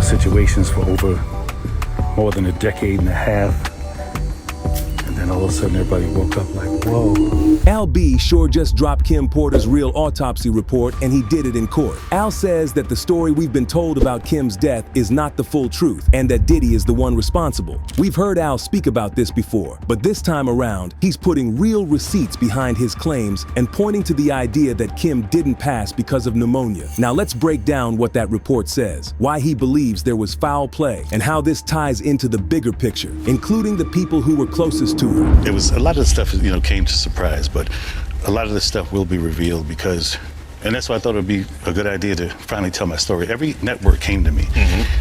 situations for over more than a decade and a half. And then all of a sudden everybody woke up like, whoa. Al B. sure just dropped Kim Porter's real autopsy report, and he did it in court. Al says that the story we've been told about Kim's death is not the full truth, and that Diddy is the one responsible. We've heard Al speak about this before, but this time around, he's putting real receipts behind his claims and pointing to the idea that Kim didn't pass because of pneumonia. Now let's break down what that report says, why he believes there was foul play, and how this ties into the bigger picture, including the people who were closest to her. It was a lot of the stuff, came to surprise, but a lot of this stuff will be revealed because, and that's why I thought it would be a good idea to finally tell my story. Every network came to me.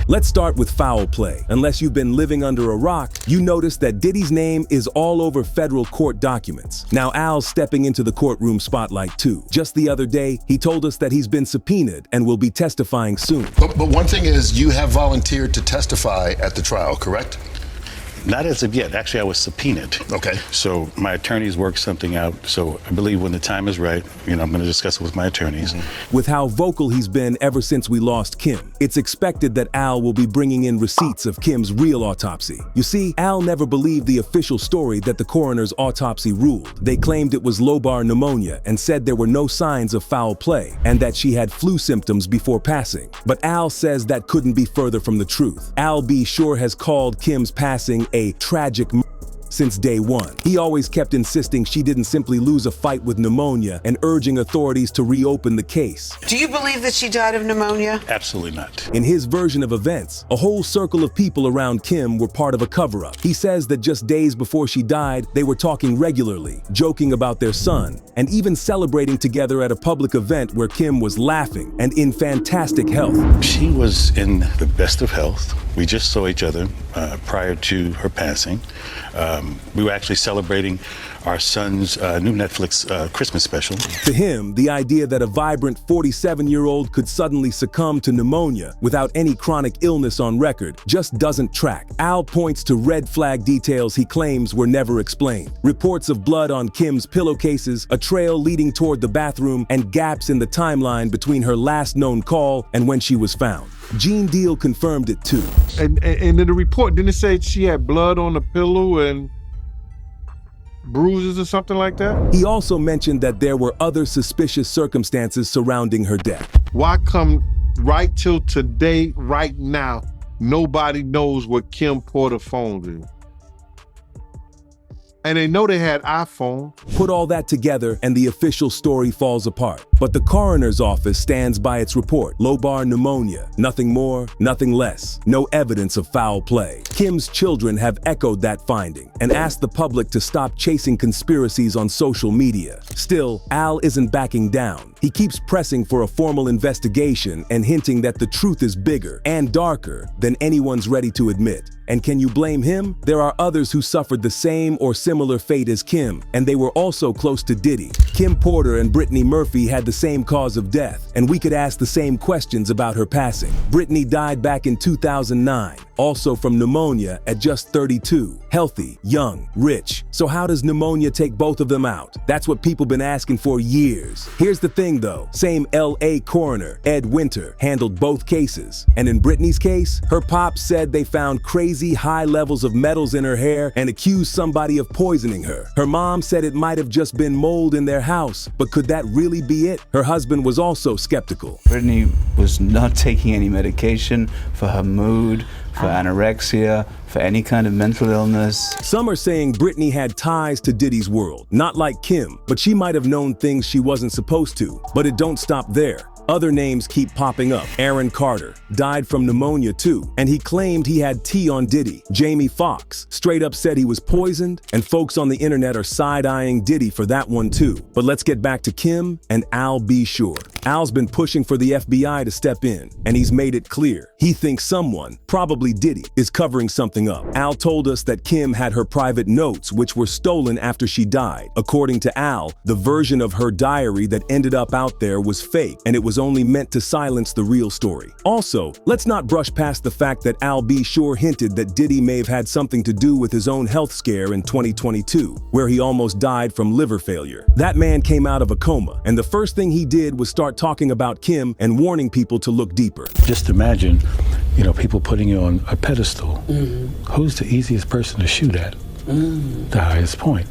Let's start with foul play. Unless you've been living under a rock, you notice that Diddy's name is all over federal court documents. Now Al's stepping into the courtroom spotlight too. Just the other day, he told us that he's been subpoenaed and will be testifying soon. But one thing is, you have volunteered to testify at the trial, correct? Not as of yet. Actually, I was subpoenaed. Okay. So my attorneys worked something out. So I believe when the time is right, I'm going to discuss it with my attorneys. With how vocal he's been ever since we lost Kim, it's expected that Al will be bringing in receipts of Kim's real autopsy. You see, Al never believed the official story that the coroner's autopsy ruled. They claimed it was lobar pneumonia and said there were no signs of foul play and that she had flu symptoms before passing. But Al says that couldn't be further from the truth. Al B. sure has called Kim's passing a tragic since day one. He always kept insisting she didn't simply lose a fight with pneumonia and urging authorities to reopen the case. Do you believe that she died of pneumonia? Absolutely not. In his version of events, a whole circle of people around Kim were part of a cover-up. He says that just days before she died, they were talking regularly, joking about their son, and even celebrating together at a public event where Kim was laughing and in fantastic health. She was in the best of health. We just saw each other prior to her passing. We were actually celebrating our son's new Netflix Christmas special. To him, the idea that a vibrant 47-year-old could suddenly succumb to pneumonia without any chronic illness on record just doesn't track. Al points to red flag details he claims were never explained. Reports of blood on Kim's pillowcases, a trail leading toward the bathroom, and gaps in the timeline between her last known call and when she was found. Gene Deal confirmed it too. And in the report, didn't it say she had blood on the pillow and bruises or something like that? He also mentioned that there were other suspicious circumstances surrounding her death. Why come right till today, right now, nobody knows what Kim Porter phone is? And they know they had iPhone. Put all that together and the official story falls apart. But the coroner's office stands by its report. Lobar pneumonia, nothing more, nothing less. No evidence of foul play. Kim's children have echoed that finding and asked the public to stop chasing conspiracies on social media. Still, Al isn't backing down. He keeps pressing for a formal investigation and hinting that the truth is bigger and darker than anyone's ready to admit. And can you blame him? There are others who suffered the same or similar fate as Kim, and they were also close to Diddy. Kim Porter and Brittany Murphy had the same cause of death, and we could ask the same questions about her passing. Brittany died back in 2009, also from pneumonia at just 32. Healthy, young, rich. So how does pneumonia take both of them out? That's what people been asking for years. Here's the thing though, same LA coroner, Ed Winter, handled both cases. And in Brittany's case, her pops said they found crazy high levels of metals in her hair and accused somebody of poisoning her. Her mom said it might have just been mold in their house, but could that really be it? Her husband was also skeptical. Brittany was not taking any medication for her mood, for anorexia, for any kind of mental illness. Some are saying Brittany had ties to Diddy's world, not like Kim, but she might have known things she wasn't supposed to. But it don't stop there. Other names keep popping up. Aaron Carter died from pneumonia too, and he claimed he had tea on Diddy. Jamie Foxx straight up said he was poisoned, and folks on the internet are side-eyeing Diddy for that one too. But let's get back to Kim and Al B. Sure. Al's been pushing for the FBI to step in, and he's made it clear. He thinks someone, probably Diddy, is covering something up. Al told us that Kim had her private notes, which were stolen after she died. According to Al, the version of her diary that ended up out there was fake, and it was only meant to silence the real story. Also, let's not brush past the fact that Al B. Sure hinted that Diddy may have had something to do with his own health scare in 2022, where he almost died from liver failure. That man came out of a coma, and the first thing he did was start talking about Kim and warning people to look deeper. Just imagine people putting you on a pedestal. Who's the easiest person to shoot at? The highest point.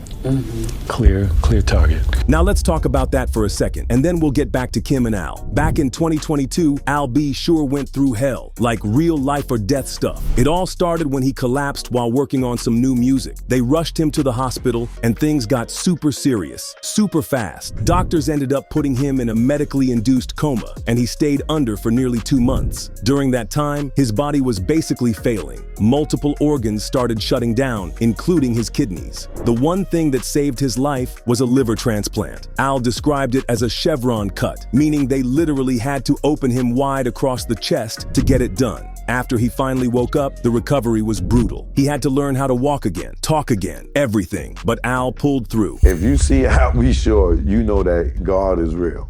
Clear target. Now let's talk about that for a second, and then we'll get back to Kim and Al. Back in 2022, Al B sure went through hell, like real life or death stuff. It all started when he collapsed while working on some new music. They rushed him to the hospital, and things got super serious, super fast. Doctors ended up putting him in a medically induced coma, and he stayed under for nearly 2 months. During that time, his body was basically failing. Multiple organs started shutting down, including his kidneys. The one thing that saved his life was a liver transplant. Al described it as a chevron cut, meaning they literally had to open him wide across the chest to get it done. After he finally woke up, the recovery was brutal. He had to learn how to walk again, talk again, everything. But Al pulled through. If you see Al B Sure, you know that God is real.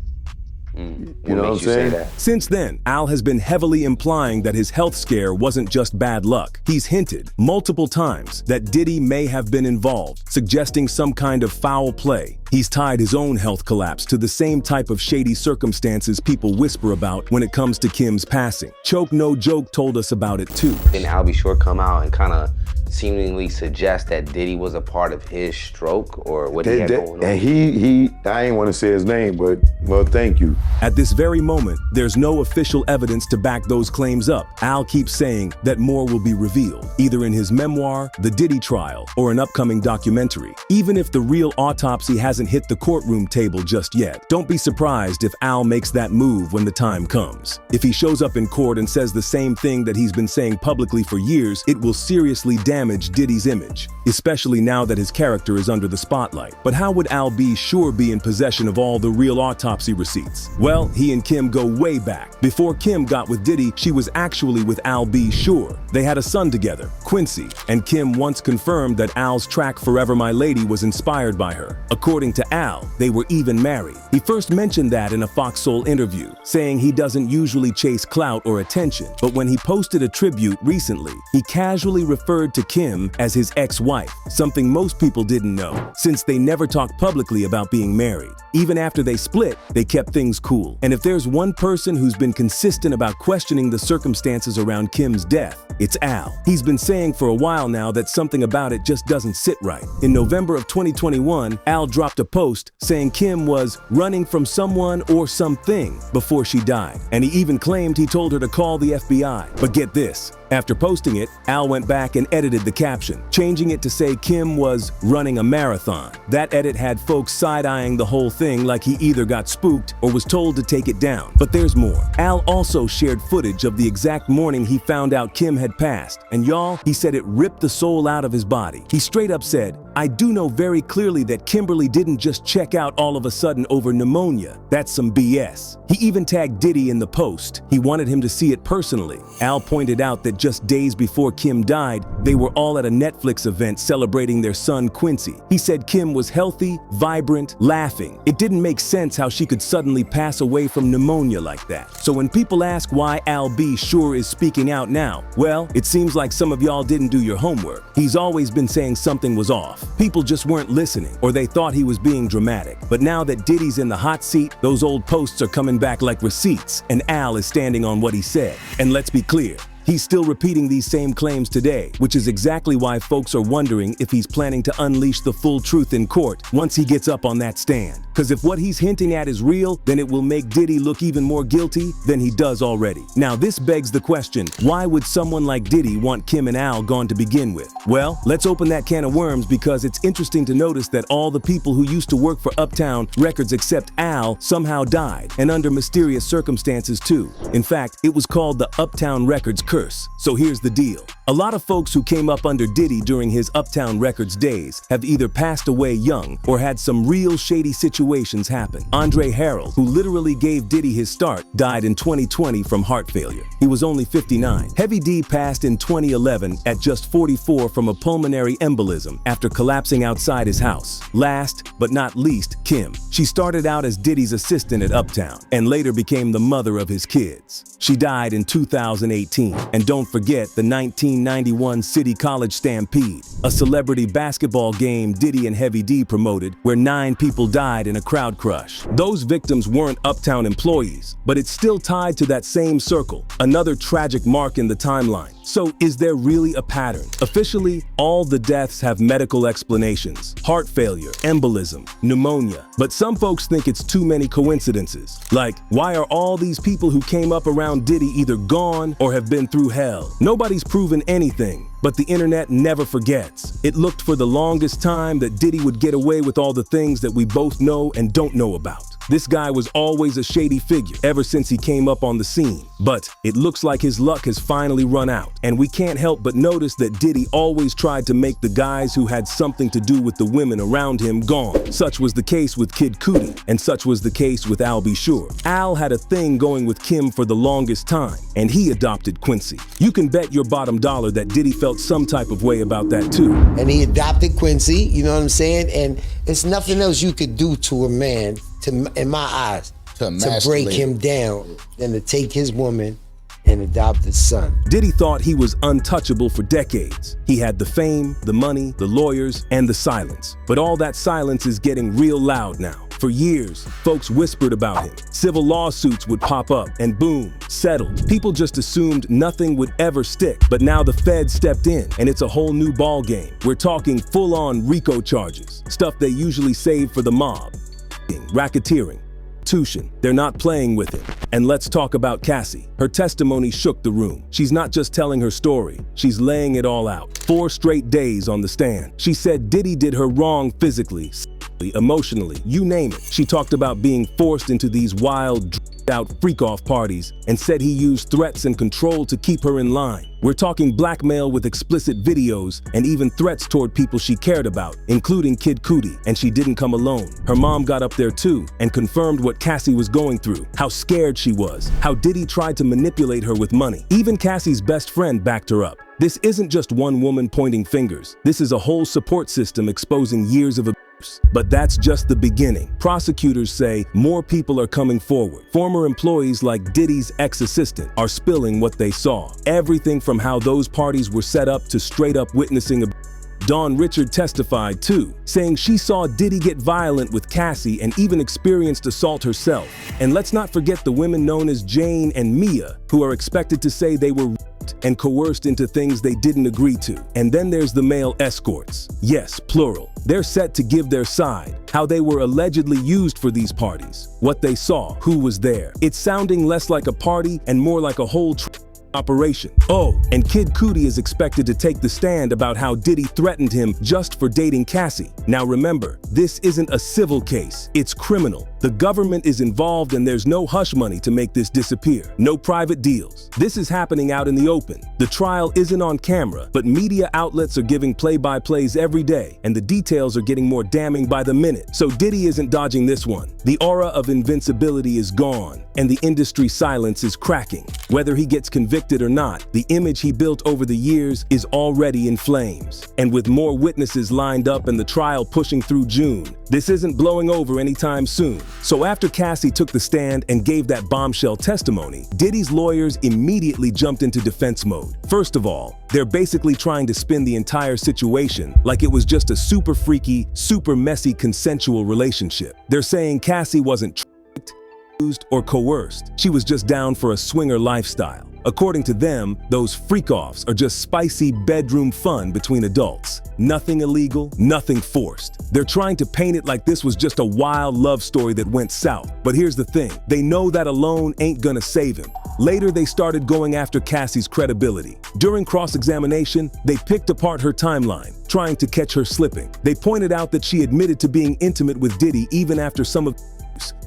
You know what I'm saying? Since then, Al has been heavily implying that his health scare wasn't just bad luck. He's hinted multiple times that Diddy may have been involved, suggesting some kind of foul play. He's tied his own health collapse to the same type of shady circumstances people whisper about when it comes to Kim's passing. Choke No Joke told us about it too. Didn't Al B Sure come out and kind of seemingly suggest that Diddy was a part of his stroke or what he had going on? And he I ain't want to say his name, but well, thank you. At this very moment, there's no official evidence to back those claims up. Al keeps saying that more will be revealed, either in his memoir, the Diddy trial, or an upcoming documentary. Even if the real autopsy hasn't hit the courtroom table just yet, don't be surprised if Al makes that move when the time comes. If he shows up in court and says the same thing that he's been saying publicly for years, it will seriously damage Diddy's image, especially now that his character is under the spotlight. But how would Al B Sure be in possession of all the real autopsy receipts? Well, he and Kim go way back. Before Kim got with Diddy, she was actually with Al B Sure. They had a son together, Quincy, and Kim once confirmed that Al's track Forever My Lady was inspired by her. According to Al, they were even married. He first mentioned that in a Fox Soul interview, saying he doesn't usually chase clout or attention, but when he posted a tribute recently, he casually referred to Kim as his ex-wife, something most people didn't know, since they never talked publicly about being married. Even after they split, they kept things cool. And if there's one person who's been consistent about questioning the circumstances around Kim's death, it's Al. He's been saying for a while now that something about it just doesn't sit right. In November of 2021, Al dropped a post saying Kim was running from someone or something before she died. And he even claimed he told her to call the FBI. But get this. After posting it, Al went back and edited the caption, changing it to say Kim was running a marathon. That edit had folks side-eyeing the whole thing like he either got spooked or was told to take it down. But there's more. Al also shared footage of the exact morning he found out Kim had passed. And y'all, he said it ripped the soul out of his body. He straight up said, "I do know very clearly that Kimberly didn't just check out all of a sudden over pneumonia. That's some BS." He even tagged Diddy in the post. He wanted him to see it personally. Al pointed out that just days before Kim died, they were all at a Netflix event celebrating their son Quincy. He said Kim was healthy, vibrant, laughing. It didn't make sense how she could suddenly pass away from pneumonia like that. So when people ask why Al B Sure is speaking out now, well, it seems like some of y'all didn't do your homework. He's always been saying something was off. People just weren't listening, or they thought he was being dramatic. But now that Diddy's in the hot seat, those old posts are coming back like receipts, and Al is standing on what he said. And let's be clear, he's still repeating these same claims today, which is exactly why folks are wondering if he's planning to unleash the full truth in court once he gets up on that stand. Because if what he's hinting at is real, then it will make Diddy look even more guilty than he does already. Now this begs the question, why would someone like Diddy want Kim and Al gone to begin with? Well, let's open that can of worms because it's interesting to notice that all the people who used to work for Uptown Records except Al somehow died, and under mysterious circumstances too. In fact, it was called the Uptown Records curse. So here's the deal. A lot of folks who came up under Diddy during his Uptown Records days have either passed away young or had some real shady situations happen. Andre Harrell, who literally gave Diddy his start, died in 2020 from heart failure. He was only 59. Heavy D passed in 2011 at just 44 from a pulmonary embolism after collapsing outside his house. Last but not least, Kim. She started out as Diddy's assistant at Uptown and later became the mother of his kids. She died in 2018. And don't forget the 19 1991 City College stampede, a celebrity basketball game Diddy and Heavy D promoted where 9 people died in a crowd crush. Those victims weren't Uptown employees, but it's still tied to that same circle, another tragic mark in the timeline. So is there really a pattern? Officially, all the deaths have medical explanations: heart failure, embolism, pneumonia. But some folks think it's too many coincidences. Like, why are all these people who came up around Diddy either gone or have been through hell? Nobody's proven anything, but the internet never forgets. It looked for the longest time that Diddy would get away with all the things that we both know and don't know about. This guy was always a shady figure ever since he came up on the scene. But it looks like his luck has finally run out, and we can't help but notice that Diddy always tried to make the guys who had something to do with the women around him gone. Such was the case with Kid Cudi, and such was the case with Al B. Sure. Al had a thing going with Kim for the longest time, and he adopted Quincy. You can bet your bottom dollar that Diddy felt some type of way about that too. And he adopted Quincy, you know what I'm saying? And it's nothing else you could do to a man, in my eyes, to break him down than to take his woman and adopt his son. Diddy thought he was untouchable for decades. He had the fame, the money, the lawyers, and the silence. But all that silence is getting real loud now. For years, folks whispered about him. Civil lawsuits would pop up and boom, settled. People just assumed nothing would ever stick. But now the Fed stepped in and it's a whole new ball game. We're talking full-on RICO charges, stuff they usually save for the mob. Racketeering, prostitution. They're not playing with him. And let's talk about Cassie. Her testimony shook the room. She's not just telling her story, she's laying it all out. 4 straight days on the stand. She said Diddy did her wrong physically, emotionally, you name it. She talked about being forced into these wild, out freak-off parties and said he used threats and control to keep her in line. We're talking blackmail with explicit videos and even threats toward people she cared about, including Kid Cudi. And she didn't come alone. Her mom got up there too and confirmed what Cassie was going through, how scared she was, how Diddy tried to manipulate her with money. Even Cassie's best friend backed her up. This isn't just one woman pointing fingers. This is a whole support system exposing years of abuse. But that's just the beginning. Prosecutors say more people are coming forward. Former employees like Diddy's ex-assistant are spilling what they saw. Everything from how those parties were set up to straight up witnessing abuse. Dawn Richard testified too, saying she saw Diddy get violent with Cassie and even experienced assault herself. And let's not forget the women known as Jane and Mia, who are expected to say they were raped and coerced into things they didn't agree to. And then there's the male escorts. Yes, plural. They're set to give their side, how they were allegedly used for these parties, what they saw, who was there. It's sounding less like a party and more like a whole operation. Oh, and Kid Cudi is expected to take the stand about how Diddy threatened him just for dating Cassie. Now remember, this isn't a civil case, it's criminal. The government is involved and there's no hush money to make this disappear. No private deals. This is happening out in the open. The trial isn't on camera, but media outlets are giving play-by-plays every day, and the details are getting more damning by the minute. So Diddy isn't dodging this one. The aura of invincibility is gone, and the industry silence is cracking. Whether he gets convicted or not, the image he built over the years is already in flames. And with more witnesses lined up and the trial pushing through June, this isn't blowing over anytime soon. So after Cassie took the stand and gave that bombshell testimony, Diddy's lawyers immediately jumped into defense mode. First of all, they're basically trying to spin the entire situation like it was just a super freaky, super messy consensual relationship. They're saying Cassie wasn't tricked, used, or coerced. She was just down for a swinger lifestyle. According to them, those freak-offs are just spicy bedroom fun between adults. Nothing illegal, nothing forced. They're trying to paint it like this was just a wild love story that went south. But here's the thing, they know that alone ain't gonna save him. Later, they started going after Cassie's credibility. During cross-examination, they picked apart her timeline, trying to catch her slipping. They pointed out that she admitted to being intimate with Diddy even after some of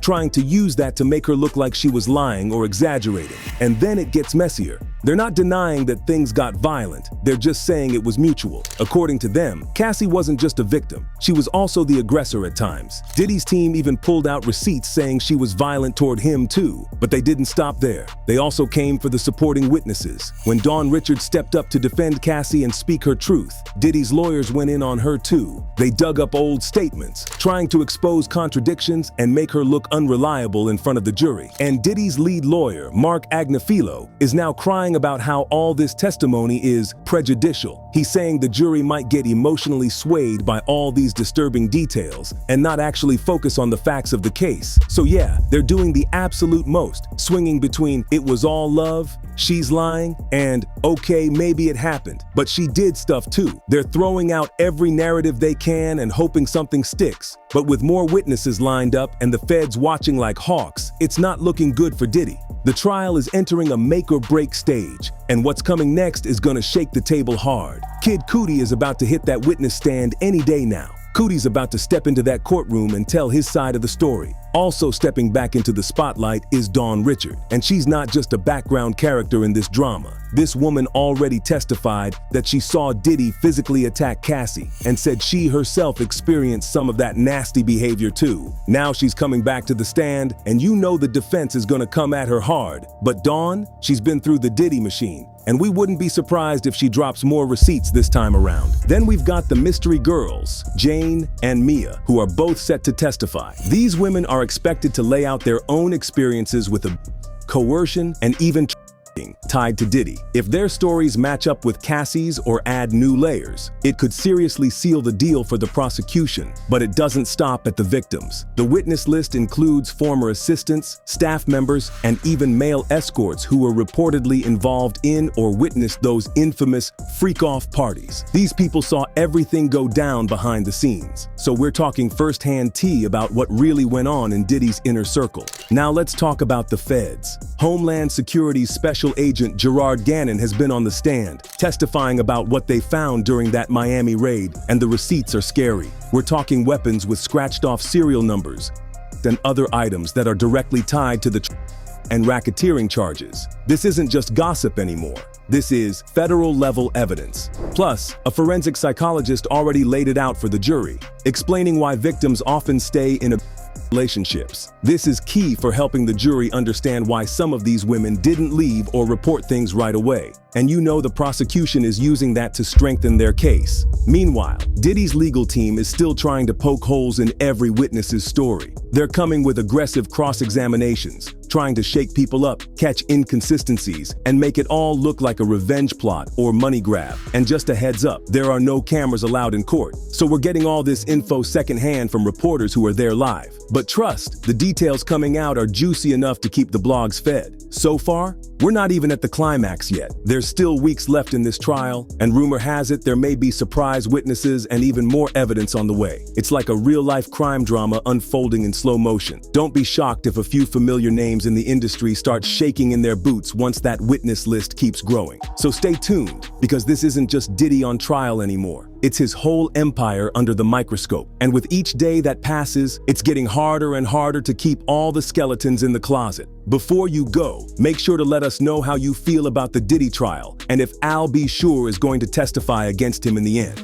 trying to use that to make her look like she was lying or exaggerating. And then it gets messier. They're not denying that things got violent, they're just saying it was mutual. According to them, Cassie wasn't just a victim, she was also the aggressor at times. Diddy's team even pulled out receipts saying she was violent toward him too. But they didn't stop there. They also came for the supporting witnesses. When Dawn Richard stepped up to defend Cassie and speak her truth, Diddy's lawyers went in on her too. They dug up old statements, trying to expose contradictions and make her look unreliable in front of the jury. And Diddy's lead lawyer, Mark Agnifilo, is now crying about how all this testimony is prejudicial. He's saying the jury might get emotionally swayed by all these disturbing details and not actually focus on the facts of the case. So yeah, they're doing the absolute most, swinging between it was all love, she's lying, and okay, maybe it happened, but she did stuff too. They're throwing out every narrative they can and hoping something sticks. But with more witnesses lined up and the feds watching like hawks, it's not looking good for Diddy. The trial is entering a make or break stage, and what's coming next is gonna shake the table hard. Kid Cudi is about to hit that witness stand any day now. Cudi's about to step into that courtroom and tell his side of the story. Also stepping back into the spotlight is Dawn Richard, and she's not just a background character in this drama. This woman already testified that she saw Diddy physically attack Cassie and said she herself experienced some of that nasty behavior too. Now she's coming back to the stand, and you know the defense is gonna come at her hard. But Dawn, she's been through the Diddy machine, and we wouldn't be surprised if she drops more receipts this time around. Then we've got the mystery girls, Jane and Mia, who are both set to testify. These women are expected to lay out their own experiences with coercion and even tied to Diddy. If their stories match up with Cassie's or add new layers, it could seriously seal the deal for the prosecution. But it doesn't stop at the victims. The witness list includes former assistants, staff members, and even male escorts who were reportedly involved in or witnessed those infamous freak-off parties. These people saw everything go down behind the scenes. So we're talking first-hand tea about what really went on in Diddy's inner circle. Now let's talk about the feds. Homeland Security's Special Agent Gerard Gannon has been on the stand, testifying about what they found during that Miami raid, and the receipts are scary. We're talking weapons with scratched-off serial numbers and other items that are directly tied to the and racketeering charges. This isn't just gossip anymore. This is federal-level evidence. Plus, a forensic psychologist already laid it out for the jury, explaining why victims often stay in relationships. This is key for helping the jury understand why some of these women didn't leave or report things right away. And you know the prosecution is using that to strengthen their case. Meanwhile, Diddy's legal team is still trying to poke holes in every witness's story. They're coming with aggressive cross-examinations, trying to shake people up, catch inconsistencies, and make it all look like a revenge plot or money grab. And just a heads up, there are no cameras allowed in court, so we're getting all this info secondhand from reporters who are there live. But trust, the details coming out are juicy enough to keep the blogs fed. So far, we're not even at the climax yet. There's still weeks left in this trial, and rumor has it there may be surprise witnesses and even more evidence on the way. It's like a real-life crime drama unfolding in slow motion. Don't be shocked if a few familiar names in the industry start shaking in their boots once that witness list keeps growing. So stay tuned, because this isn't just Diddy on trial anymore. It's his whole empire under the microscope. And with each day that passes, it's getting harder and harder to keep all the skeletons in the closet. Before you go, make sure to let us know how you feel about the Diddy trial and if Al B. Sure is going to testify against him in the end.